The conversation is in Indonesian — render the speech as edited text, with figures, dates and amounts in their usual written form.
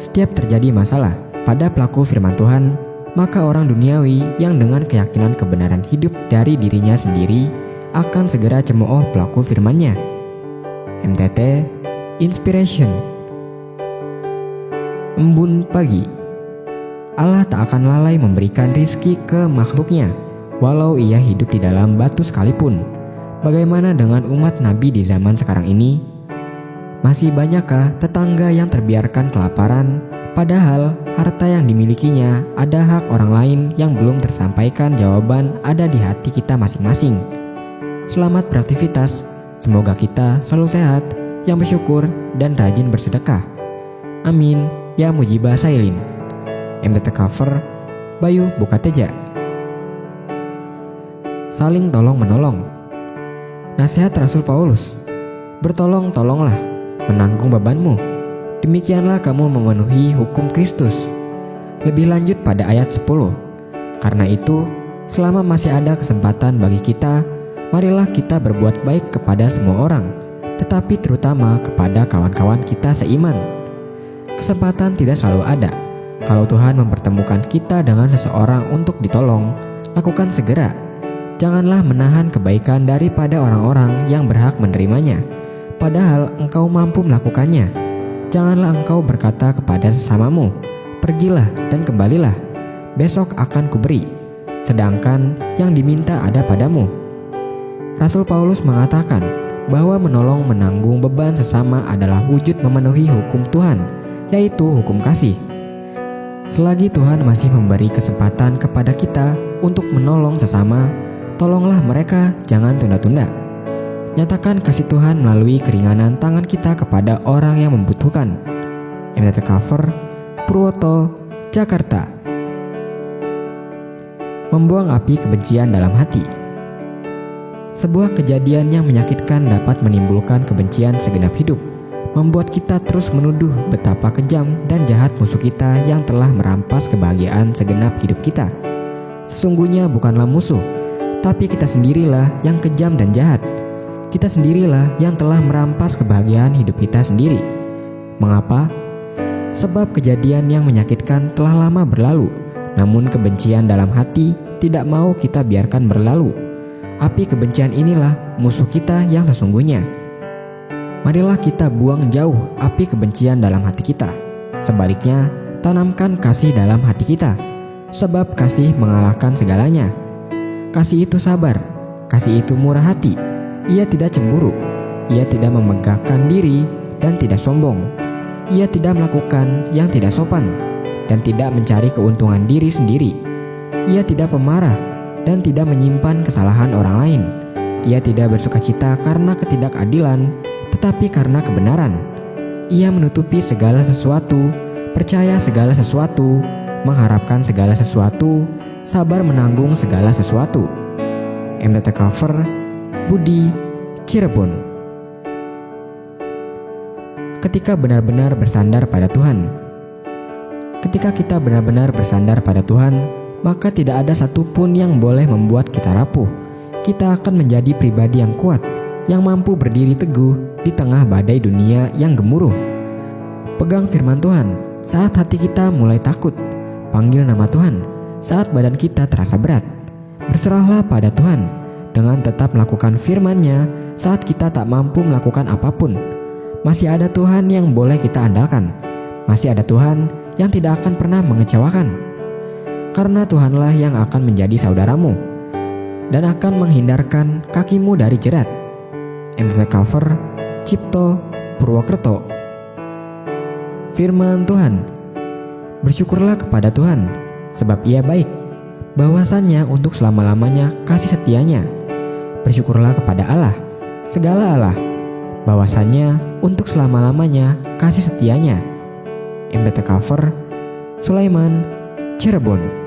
Setiap terjadi masalah pada pelaku firman Tuhan, maka orang duniawi yang dengan keyakinan kebenaran hidup dari dirinya sendiri akan segera cemooh pelaku firman-Nya. MTT Inspiration. Embun pagi. Allah tak akan lalai memberikan rizki ke makhluknya, walau ia hidup di dalam batu sekalipun. Bagaimana dengan umat Nabi di zaman sekarang ini? Masih banyakkah tetangga yang terbiarkan kelaparan, padahal harta yang dimilikinya ada hak orang lain yang belum tersampaikan jawaban ada di hati kita masing-masing. Selamat beraktivitas, semoga kita selalu sehat, yang bersyukur dan rajin bersedekah. Amin, ya Mujibah Sailin. MTT Cover, Bayu Bukateja. Saling tolong-menolong. Nasihat Rasul Paulus, bertolong-tolonglah, menanggung bebanmu. Demikianlah kamu memenuhi hukum Kristus. Lebih lanjut pada ayat 10. Karena itu, selama masih ada kesempatan bagi kita, marilah kita berbuat baik kepada semua orang, tetapi terutama kepada kawan-kawan kita seiman. Kesempatan tidak selalu ada. Kalau Tuhan mempertemukan kita dengan seseorang untuk ditolong, lakukan segera. Janganlah menahan kebaikan daripada orang-orang yang berhak menerimanya, padahal engkau mampu melakukannya. Janganlah engkau berkata kepada sesamamu, pergilah dan kembalilah, besok akan kuberi, sedangkan yang diminta ada padamu. Rasul Paulus mengatakan bahwa menolong menanggung beban sesama adalah wujud memenuhi hukum Tuhan, yaitu hukum kasih. Selagi Tuhan masih memberi kesempatan kepada kita untuk menolong sesama, tolonglah mereka, jangan tunda-tunda. Nyatakan kasih Tuhan melalui keringanan tangan kita kepada orang yang membutuhkan. MTT Cover, Purwoto, Jakarta. Membuang api kebencian dalam hati. Sebuah kejadian yang menyakitkan dapat menimbulkan kebencian segenap hidup, membuat kita terus menuduh betapa kejam dan jahat musuh kita yang telah merampas kebahagiaan segenap hidup kita. Sesungguhnya bukanlah musuh, tapi kita sendirilah yang kejam dan jahat. Kita sendirilah yang telah merampas kebahagiaan hidup kita sendiri. Mengapa? Sebab kejadian yang menyakitkan telah lama berlalu, namun kebencian dalam hati tidak mau kita biarkan berlalu. Api kebencian inilah musuh kita yang sesungguhnya. Marilah kita buang jauh api kebencian dalam hati kita. Sebaliknya, tanamkan kasih dalam hati kita, sebab kasih mengalahkan segalanya. Kasih itu sabar, kasih itu murah hati. Ia tidak cemburu, ia tidak memegahkan diri dan tidak sombong. Ia tidak melakukan yang tidak sopan dan tidak mencari keuntungan diri sendiri. Ia tidak pemarah dan tidak menyimpan kesalahan orang lain. Ia tidak bersukacita karena ketidakadilan, tetapi karena kebenaran. Ia menutupi segala sesuatu, percaya segala sesuatu, mengharapkan segala sesuatu, sabar menanggung segala sesuatu. MTT Cover, Budi, Cirebon. Ketika benar-benar bersandar pada Tuhan. Ketika kita benar-benar bersandar pada Tuhan, maka tidak ada satupun yang boleh membuat kita rapuh. Kita akan menjadi pribadi yang kuat, yang mampu berdiri teguh di tengah badai dunia yang gemuruh. Pegang firman Tuhan saat hati kita mulai takut. Panggil nama Tuhan saat badan kita terasa berat. Berserahlah pada Tuhan dengan tetap melakukan firman-Nya saat kita tak mampu melakukan apapun. Masih ada Tuhan yang boleh kita andalkan. Masih ada Tuhan yang tidak akan pernah mengecewakan. Karena Tuhanlah yang akan menjadi saudaramu dan akan menghindarkan kakimu dari jerat. MTT Cover, Cipto, Purwokerto. Firman Tuhan. Bersyukurlah kepada Tuhan, sebab Ia baik, bahwasannya untuk selama-lamanya kasih setianya. Bersyukurlah kepada Allah, segala Allah, bahwasannya untuk selama-lamanya kasih setianya. MTT Cover, Sulaiman, Cirebon.